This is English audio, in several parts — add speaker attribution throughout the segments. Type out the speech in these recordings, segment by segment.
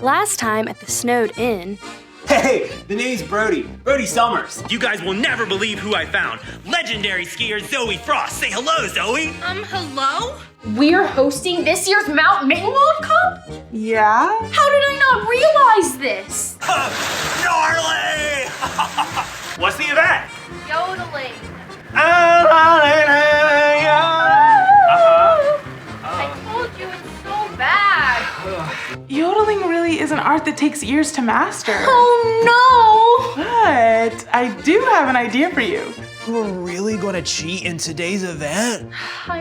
Speaker 1: Last time at the Snowed Inn...
Speaker 2: Hey, the name's Brody. Brody Summers.
Speaker 3: You guys will never believe who I found. Legendary skier Zoe Frost. Say hello, Zoe.
Speaker 4: Hello? We're hosting this year's Mount Mittenwald Cup?
Speaker 5: Yeah?
Speaker 4: How did I not realize this?
Speaker 3: Gnarly! What's the event?
Speaker 4: Yodeling. I told you it's so bad.
Speaker 5: Yodeling really is an art that takes years to master.
Speaker 4: Oh
Speaker 5: But I do have an idea for you.
Speaker 2: We're really gonna cheat in today's event?
Speaker 4: no!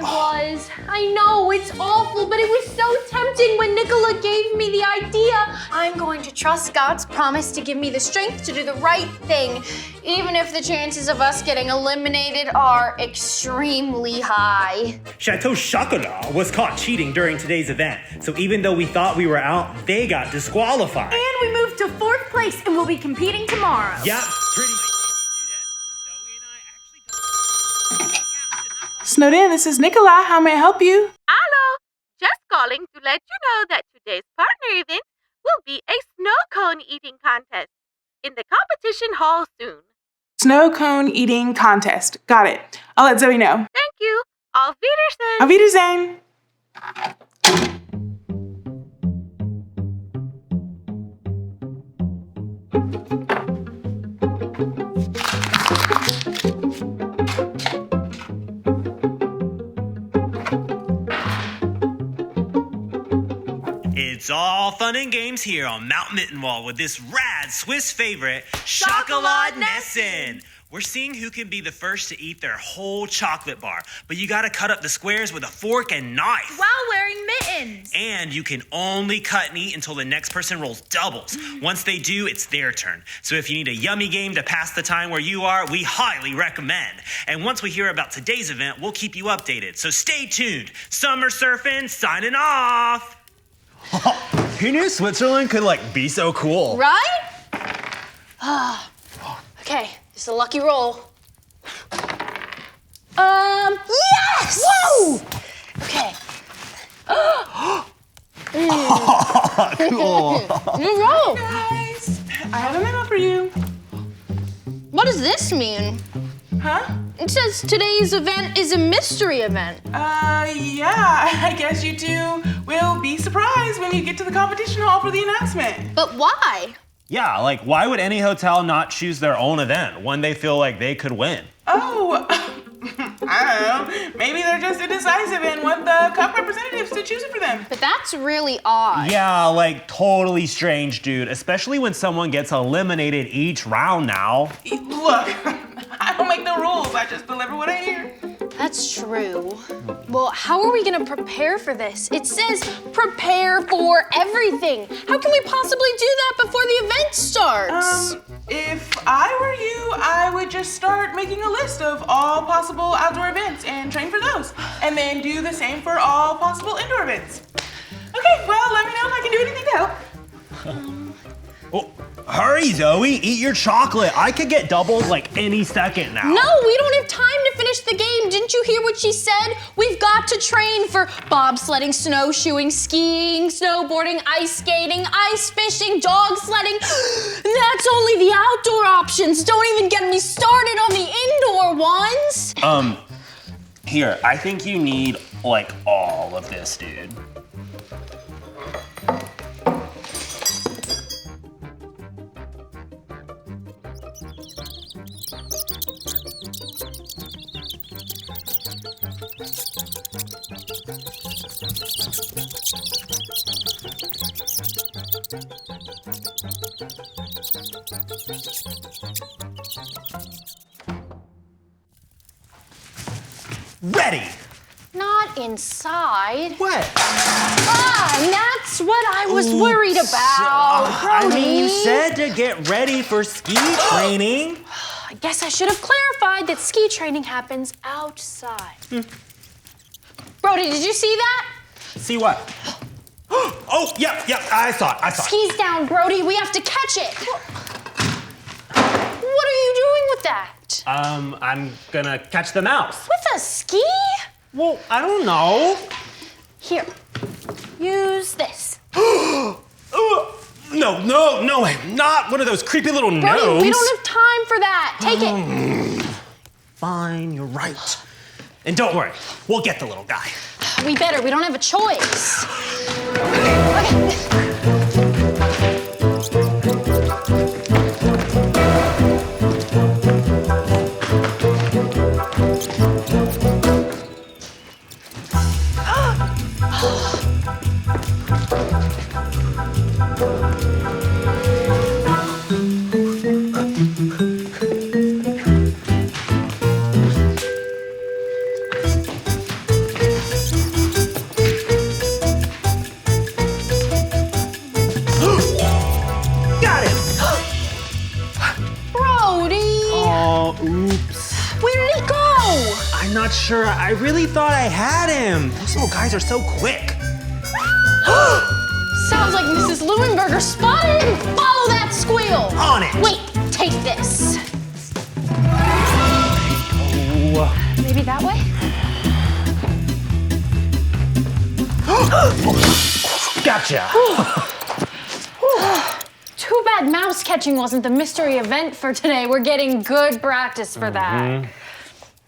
Speaker 4: I know, it's awful, but it was so tempting when Nicola gave me the idea. I'm going to trust God's promise to give me the strength to do the right thing, even if the chances of us getting eliminated are extremely high.
Speaker 3: Chateau Chocolat was caught cheating during today's event. So even though we thought we were out, they got disqualified.
Speaker 6: And we moved to 4th place and we'll be competing tomorrow.
Speaker 3: Yep, pretty
Speaker 5: Snowed In, this is Nicola. How may I help you?
Speaker 7: Hello, just calling to let you know that today's partner event will be a snow cone eating contest in the competition hall soon.
Speaker 5: Snow cone eating contest. Got it. I'll let Zoe know.
Speaker 7: Thank you. Auf Wiedersehen.
Speaker 5: Auf Wiedersehen.
Speaker 3: It's all fun and games here on Mount Mittenwald with this rad Swiss favorite, Chocolat Nessen. We're seeing who can be the first to eat their whole chocolate bar, but you gotta cut up the squares with a fork and knife.
Speaker 6: While wearing mittens.
Speaker 3: And you can only cut and eat until the next person rolls doubles. Once they do, it's their turn. So if you need a yummy game to pass the time where you are, we highly recommend. And once we hear about today's event, we'll keep you updated. So stay tuned. Summer Surfing signing off.
Speaker 2: Who knew Switzerland could be so cool?
Speaker 4: Right? Okay, this is a lucky roll. Yes! Whoa! Okay.
Speaker 2: Cool.
Speaker 4: New roll.
Speaker 5: Guys, I have a memo for you.
Speaker 4: What does this mean?
Speaker 5: Huh?
Speaker 4: It says today's event is a mystery event.
Speaker 5: Yeah, I guess you two will be surprised when you get to the competition hall for the announcement.
Speaker 4: But why?
Speaker 2: Yeah, why would any hotel not choose their own event, one they feel like they could win?
Speaker 5: Oh, I don't know. Maybe they're just indecisive and want the cup representatives to choose it for them.
Speaker 4: But that's really odd.
Speaker 2: Yeah, totally strange, dude, especially when someone gets eliminated each round now.
Speaker 5: Look, I don't make the rules. I just deliver what I hear.
Speaker 4: That's true. Well, how are we gonna prepare for this? It says prepare for everything. How can we possibly do that before the event starts?
Speaker 5: If I were you, I would just start making a list of all possible outdoor events and train for those. And then do the same for all possible indoor events. Okay, well, let me know if I can do anything to help.
Speaker 2: Oh, hurry, Zoe, eat your chocolate. I could get doubled any second now.
Speaker 4: No, we don't have time to finish the game. Didn't you hear what she said? We've got to train for bobsledding, snowshoeing, skiing, snowboarding, ice skating, ice fishing, dog sledding. That's only the outdoor options. Don't even get me started on the indoor ones.
Speaker 2: Here, I think you need all of this, dude. Ready!
Speaker 4: Not inside.
Speaker 2: What?
Speaker 4: And that's what I was worried about.
Speaker 2: I mean, you
Speaker 4: Brody.
Speaker 2: said to get ready for ski training.
Speaker 4: I guess I should have clarified that ski training happens outside. Brody, did you see that?
Speaker 2: See what? Oh, yep, I saw it.
Speaker 4: Ski's down, Brody. We have to catch it. What are you doing with that?
Speaker 2: I'm gonna catch the mouse.
Speaker 4: With a ski?
Speaker 2: Well, I don't know.
Speaker 4: Here, use this.
Speaker 2: No way. Not one of those creepy little
Speaker 4: Brody,
Speaker 2: gnomes.
Speaker 4: we don't have time for that. Take it.
Speaker 2: Fine, you're right. And don't worry, we'll get the little guy.
Speaker 4: We better. We don't have a choice. Okay.
Speaker 2: Got it!
Speaker 4: Brody!
Speaker 2: Oh, oops.
Speaker 4: Where did he go?
Speaker 2: I'm not sure. I really thought I had him. Those little guys are so quick.
Speaker 4: Sounds like Mrs. Leuenberger spotted him. Follow that squeal.
Speaker 2: On it.
Speaker 4: Wait, take this.
Speaker 2: Oh.
Speaker 4: Maybe that way?
Speaker 2: Gotcha.
Speaker 4: Too bad mouse catching wasn't the mystery event for today. We're getting good practice for that.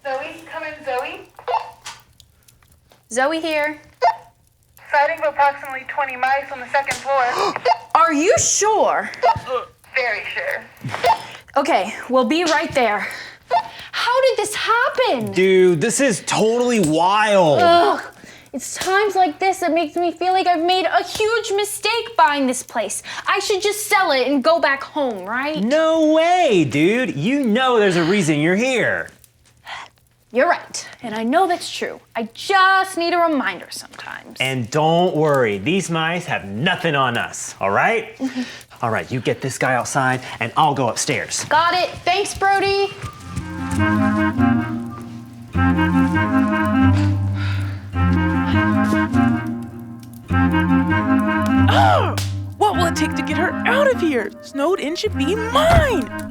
Speaker 8: Zoe, come in, Zoe.
Speaker 4: Zoe here.
Speaker 8: Sighting of approximately 20 mice on the second floor.
Speaker 4: Are you sure?
Speaker 8: Very sure.
Speaker 4: Okay, we'll be right there. How did this happen?
Speaker 2: Dude, this is totally wild.
Speaker 4: Ugh. It's times like this that makes me feel like I've made a huge mistake buying this place. I should just sell it and go back home, right?
Speaker 2: No way, dude. You know there's a reason you're here.
Speaker 4: You're right, and I know that's true. I just need a reminder sometimes.
Speaker 2: And don't worry, these mice have nothing on us, all right? All right, you get this guy outside, and I'll go upstairs.
Speaker 4: Got it. Thanks, Brody.
Speaker 5: What will it take to get her out of here? Snowed in should be mine.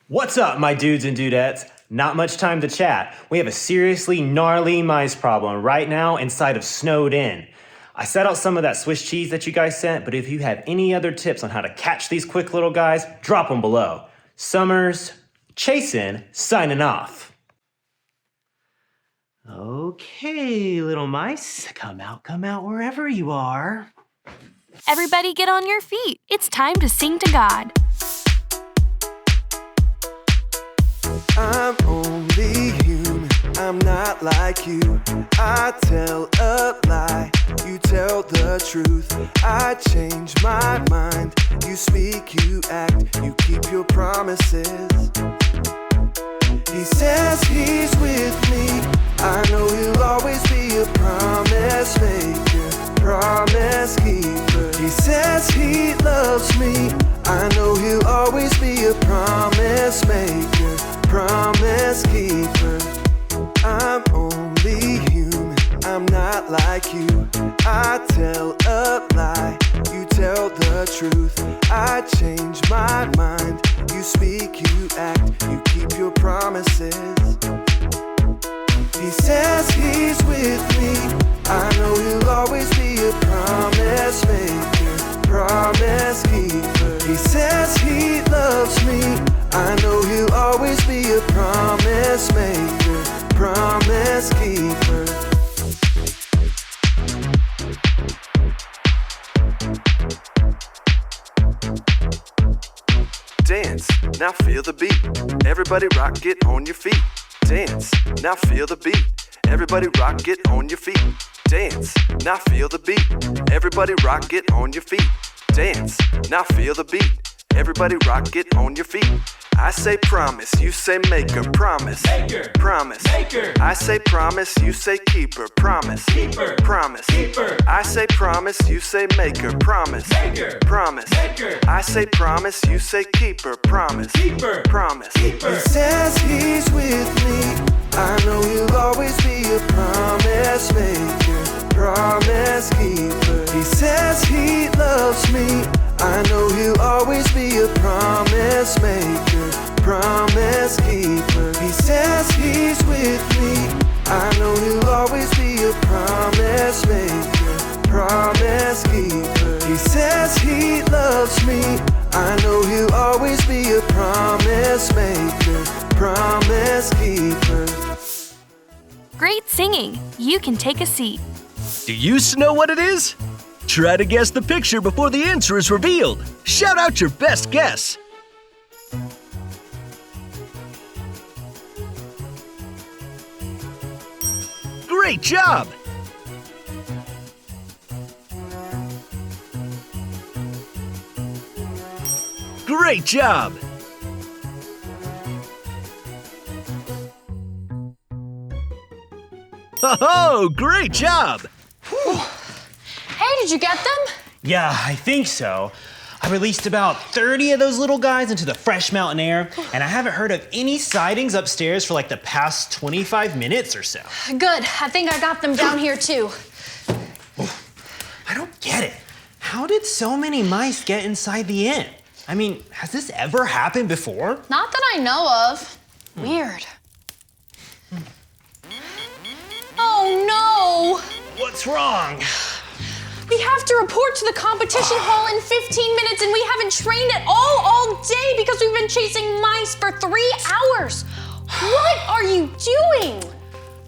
Speaker 2: What's up, my dudes and dudettes? Not much time to chat. We have a seriously gnarly mice problem right now inside of Snowed In. I set out some of that Swiss cheese that you guys sent, but if you have any other tips on how to catch these quick little guys, drop them below. Summers, Chasin, signing off. Okay, little mice, come out wherever you are.
Speaker 1: Everybody get on your feet. It's time to sing to God.
Speaker 9: I'm only human, I'm not like you. I tell a lie, you tell the truth. I change my mind, you speak, you act, you keep your promises. He says he's with me, I know he'll always be a promise maker, promise keeper. He says he loves me, I know he'll always be a promise maker, promise keeper. I'm only human, I'm not like you. I tell a lie, you tell the truth. I change my mind, you speak, you act, you keep your promises. He says he's with me, I know he'll always be a promise maker, promise keeper. He says he loves me, I know he'll always be a promise maker, promise keeper. Dance, now feel the beat. Everybody rock, get on your feet. Dance, now feel the beat. Everybody rock, get on your feet. Dance, now feel the beat. Everybody rock, get on your feet. Dance, now feel the beat. Everybody rock, get on your feet. I say promise, you say maker, promise. Maker, promise. Maker. I say promise, you say keeper, promise. Keeper, promise. Keeper. I say promise, you say maker, promise. Maker, promise. Maker. I say promise, you say keeper, promise. Keeper, promise. Keeper. He says he's with me, I know he'll always be a promise maker, promise keeper. He says he loves me, I know he'll always be a promise promise maker, promise keeper. He says he's with me. I know he'll always be a promise maker, promise keeper. He says he loves me. I know he'll always be a promise maker, promise keeper.
Speaker 1: Great singing. You can take a seat.
Speaker 10: Do you know what it is? Try to guess the picture before the answer is revealed. Shout out your best guess. Great job! Great job! Oh, great job!
Speaker 4: Hey, did you get them?
Speaker 2: Yeah, I think so. I released about 30 of those little guys into the fresh mountain air, and I haven't heard of any sightings upstairs for like the past 25 minutes or so.
Speaker 4: Good. I think I got them down here too.
Speaker 2: I don't get it. How did so many mice get inside the inn? I mean, has this ever happened before?
Speaker 4: Not that I know of. Weird. Oh no!
Speaker 2: What's wrong?
Speaker 4: We have to report to the competition hall in 15 minutes and we haven't trained at all day because we've been chasing mice for 3 hours. What are you doing?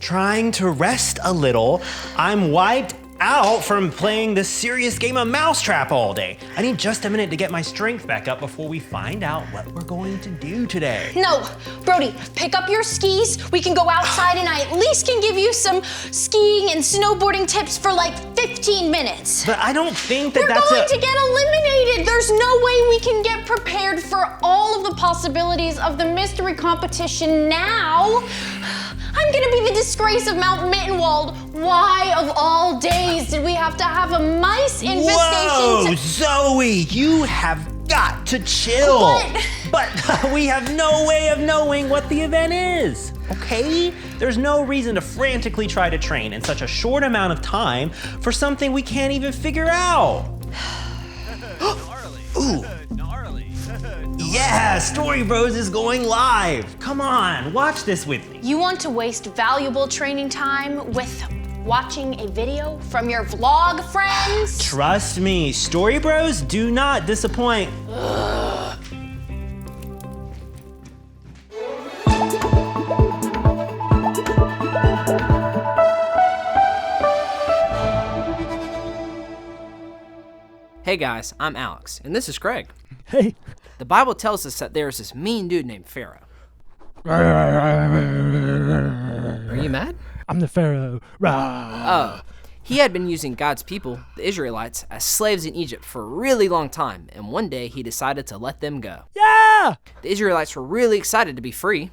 Speaker 2: Trying to rest a little. I'm wiped out from playing this serious game of Mousetrap all day. I need just a minute to get my strength back up before we find out what we're going to do today.
Speaker 4: No, Brody, pick up your skis. We can go outside and I at least can give you some skiing and snowboarding tips for like 15 minutes.
Speaker 2: But I don't think that
Speaker 4: We're going to get eliminated. There's no way we can get prepared for all of the possibilities of the mystery competition now. I'm gonna be the disgrace of Mount Mittenwald. Why, of all days, did we have to have a mice infestation?
Speaker 2: Whoa, Zoe, you have got to chill. But we have no way of knowing what the event is, okay? There's no reason to frantically try to train in such a short amount of time for something we can't even figure out. Ooh. Yeah, Story Bros is going live. Come on, watch this with me.
Speaker 4: You want to waste valuable training time with watching a video from your vlog friends?
Speaker 2: Trust me, Story Bros do not disappoint.
Speaker 11: Hey guys, I'm Alex, and this is Craig.
Speaker 12: Hey.
Speaker 11: The Bible tells us that there's this mean dude named Pharaoh. Are you mad?
Speaker 12: I'm the Pharaoh.
Speaker 11: Oh, he had been using God's people, the Israelites, as slaves in Egypt for a really long time, and one day he decided to let them go.
Speaker 12: Yeah!
Speaker 11: The Israelites were really excited to be free.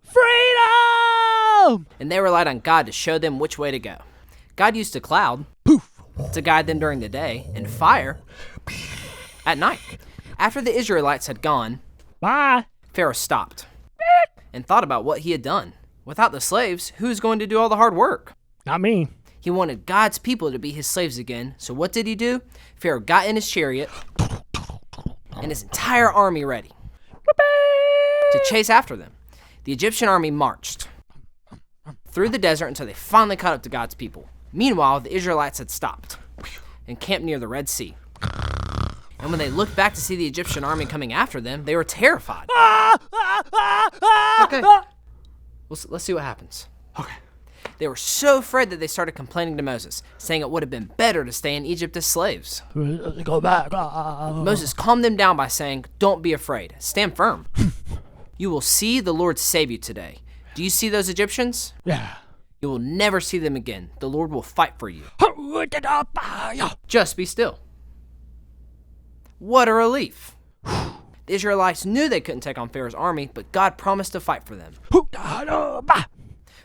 Speaker 12: Freedom!
Speaker 11: And they relied on God to show them which way to go. God used a cloud to guide them during the day, and fire at night. After the Israelites had gone, Pharaoh stopped and thought about what he had done. Without the slaves, who's going to do all the hard work?
Speaker 12: Not me.
Speaker 11: He wanted God's people to be his slaves again, so what did he do? Pharaoh got in his chariot and his entire army ready to chase after them. The Egyptian army marched through the desert until they finally caught up to God's people. Meanwhile, the Israelites had stopped and camped near the Red Sea. And when they looked back to see the Egyptian army coming after them, they were terrified. Okay, let's see what happens. Okay. They were so afraid that they started complaining to Moses, saying it would have been better to stay in Egypt as slaves.
Speaker 12: Go back.
Speaker 11: Moses calmed them down by saying, "Don't be afraid. Stand firm. You will see the Lord save you today. Do you see those Egyptians?
Speaker 12: Yeah.
Speaker 11: You will never see them again. The Lord will fight for you. Just be still." What a relief. The Israelites knew they couldn't take on Pharaoh's army, but God promised to fight for them.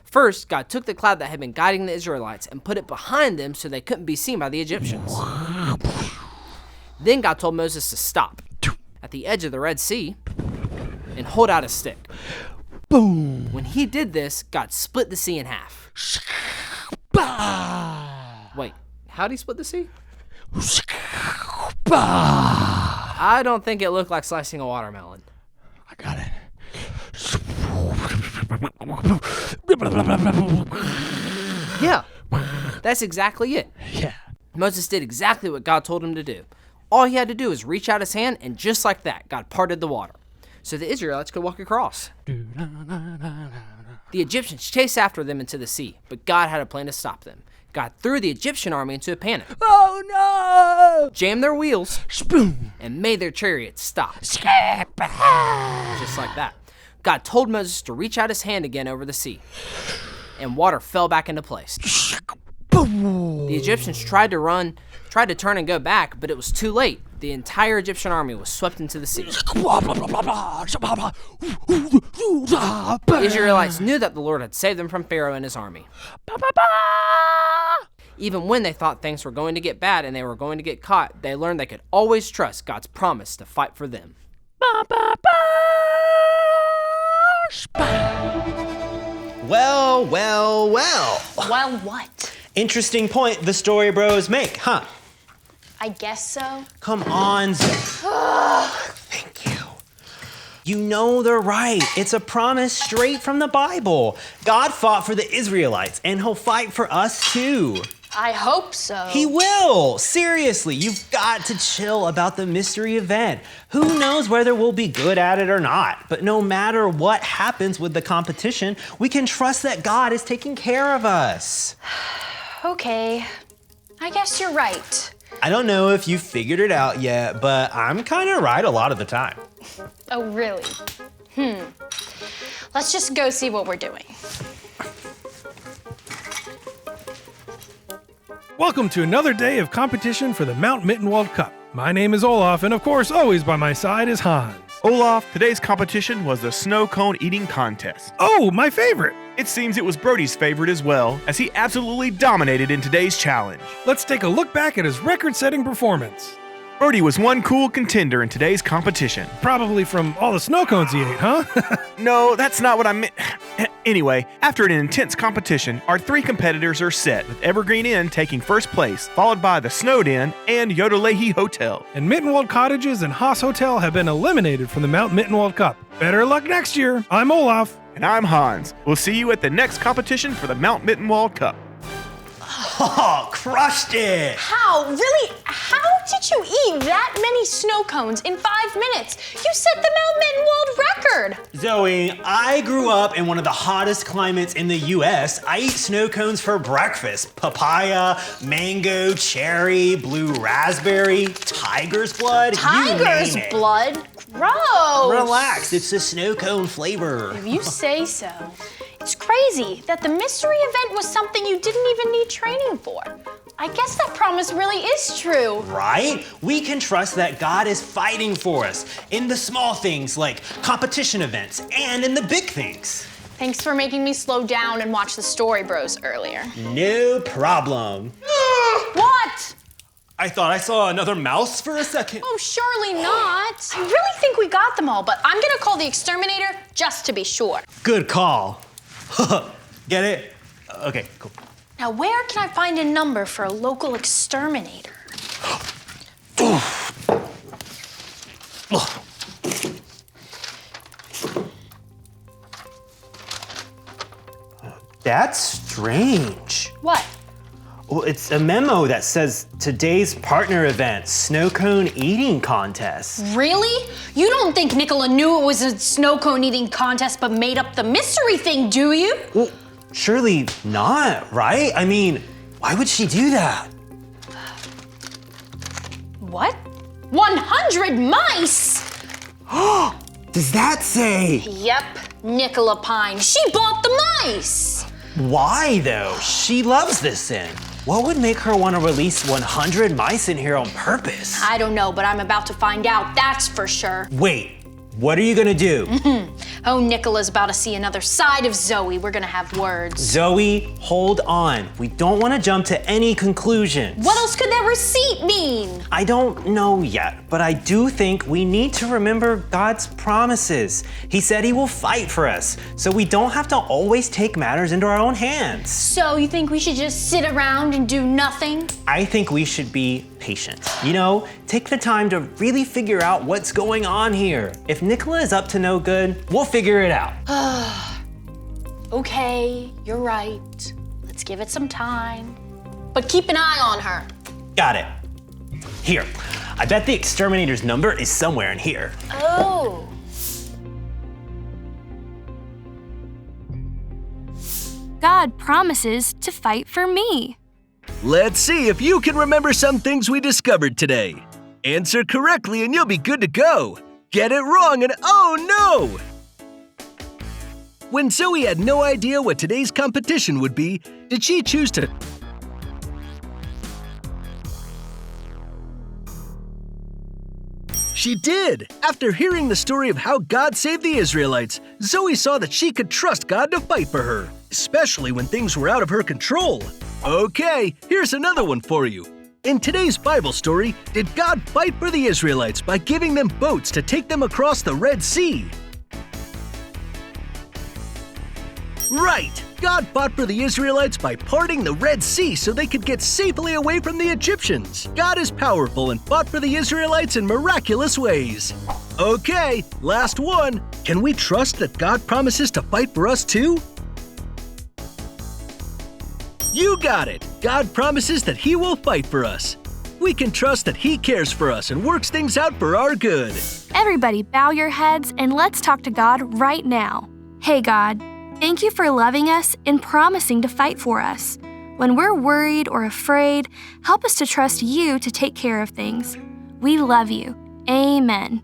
Speaker 11: First, God took the cloud that had been guiding the Israelites and put it behind them so they couldn't be seen by the Egyptians. Then God told Moses to stop at the edge of the Red Sea and hold out a stick.
Speaker 12: Boom.
Speaker 11: When he did this, God split the sea in half. Wait, how'd he split the sea? I don't think it looked like slicing a watermelon.
Speaker 12: I got it.
Speaker 11: Yeah, that's exactly it.
Speaker 12: Yeah.
Speaker 11: Moses did exactly what God told him to do. All he had to do was reach out his hand, and just like that, God parted the water, so the Israelites could walk across. The Egyptians chased after them into the sea, but God had a plan to stop them. God threw the Egyptian army into a panic.
Speaker 12: Oh no!
Speaker 11: Jammed their wheels,
Speaker 12: Spoon.
Speaker 11: and made their chariots stop. Just like that. God told Moses to reach out his hand again over the sea, and water fell back into place. The Egyptians tried to turn and go back, but it was too late. The entire Egyptian army was swept into the sea. The Israelites knew that the Lord had saved them from Pharaoh and his army. Even when they thought things were going to get bad and they were going to get caught, they learned they could always trust God's promise to fight for them.
Speaker 2: Well, well, well.
Speaker 4: Well, what?
Speaker 2: Interesting point the story bros make, huh?
Speaker 4: I guess so.
Speaker 2: Come on, Zoe. Thank you. You know they're right. It's a promise straight from the Bible. God fought for the Israelites, and he'll fight for us too.
Speaker 4: I hope so.
Speaker 2: He will. Seriously, you've got to chill about the mystery event. Who knows whether we'll be good at it or not? But no matter what happens with the competition, we can trust that God is taking care of us.
Speaker 4: Okay, I guess you're right.
Speaker 2: I don't know if you figured it out yet, but I'm kind of right a lot of the time.
Speaker 4: Oh, really? Let's just go see what we're doing.
Speaker 13: Welcome to another day of competition for the Mount Mittenwald Cup. My name is Olaf, and of course, always by my side is Hans.
Speaker 14: Olaf, today's competition was the snow cone eating contest.
Speaker 13: Oh, my favorite!
Speaker 14: It seems it was Brody's favorite as well, as he absolutely dominated in today's challenge.
Speaker 13: Let's take a look back at his record-setting performance.
Speaker 14: Brody was one cool contender in today's competition.
Speaker 13: Probably from all the snow cones he ate, huh?
Speaker 14: No, that's not what I meant. Anyway, after an intense competition, our three competitors are set, with Evergreen Inn taking first place, followed by the Snowed Inn and Yodelehi Hotel.
Speaker 13: And Mittenwald Cottages and Haas Hotel have been eliminated from the Mount Mittenwald Cup. Better luck next year. I'm Olaf.
Speaker 14: And I'm Hans. We'll see you at the next competition for the Mount Mittenwald Cup.
Speaker 2: Oh, crushed it!
Speaker 4: How? Really? How did you eat that many snow cones in 5 minutes? You set the Mount Mittenwald record!
Speaker 2: Zoe, I grew up in one of the hottest climates in the US. I eat snow cones for breakfast. Papaya, mango, cherry, blue raspberry, tiger's blood,
Speaker 4: Tiger's
Speaker 2: you name it.
Speaker 4: blood? Gross!
Speaker 2: Relax, it's the snow cone flavor.
Speaker 4: If you say so. It's crazy that the mystery event was something you didn't even need training for. I guess that promise really is true.
Speaker 2: Right? We can trust that God is fighting for us in the small things like competition events and in the big things.
Speaker 4: Thanks for making me slow down and watch the Story Bros earlier.
Speaker 2: No problem.
Speaker 4: What?
Speaker 2: I thought I saw another mouse for a second.
Speaker 4: Oh, surely not. I really think we got them all, but I'm gonna call the exterminator just to be sure.
Speaker 2: Good call. Get it? Okay, cool.
Speaker 4: Now, where can I find a number for a local exterminator?
Speaker 2: That's strange.
Speaker 4: What?
Speaker 2: Well, it's a memo that says today's partner event, snow cone eating contest.
Speaker 4: Really? You don't think Nicola knew it was a snow cone eating contest but made up the mystery thing, do you?
Speaker 2: Well, surely not, right? I mean, why would she do that?
Speaker 4: What? 100 mice?
Speaker 2: Does that say?
Speaker 4: Yep, Nicola Pine. She bought the mice.
Speaker 2: Why, though? She loves this inn. What would make her want to release 100 mice in here on purpose?
Speaker 4: I don't know, but I'm about to find out, that's for sure.
Speaker 2: Wait, what are you gonna do?
Speaker 4: Oh, Nicola's about to see another side of Zoe. We're gonna have words.
Speaker 2: Zoe, hold on. We don't want to jump to any conclusions.
Speaker 4: What else could that receipt mean?
Speaker 2: I don't know yet, but I do think we need to remember God's promises. He said he will fight for us, so we don't have to always take matters into our own hands.
Speaker 4: So you think we should just sit around and do nothing?
Speaker 2: I think we should be patient. You know, take the time to really figure out what's going on here. If Nicola is up to no good, we'll figure it out.
Speaker 4: Okay, you're right. Let's give it some time. But keep an eye on her.
Speaker 2: Got it. Here, I bet the exterminator's number is somewhere in here.
Speaker 4: Oh.
Speaker 1: God promises to fight for me.
Speaker 10: Let's see if you can remember some things we discovered today. Answer correctly and you'll be good to go. Get it wrong and oh no! When Zoe had no idea what today's competition would be, did she choose to... She did! After hearing the story of how God saved the Israelites, Zoe saw that she could trust God to fight for her, especially when things were out of her control. Okay, here's another one for you. In today's Bible story, did God fight for the Israelites by giving them boats to take them across the Red Sea? Right! God fought for the Israelites by parting the Red Sea so they could get safely away from the Egyptians. God is powerful and fought for the Israelites in miraculous ways. Okay, last one. Can we trust that God promises to fight for us too? You got it! God promises that He will fight for us. We can trust that He cares for us and works things out for our good.
Speaker 1: Everybody bow your heads and let's talk to God right now. Hey God, thank you for loving us and promising to fight for us. When we're worried or afraid, help us to trust you to take care of things. We love you. Amen.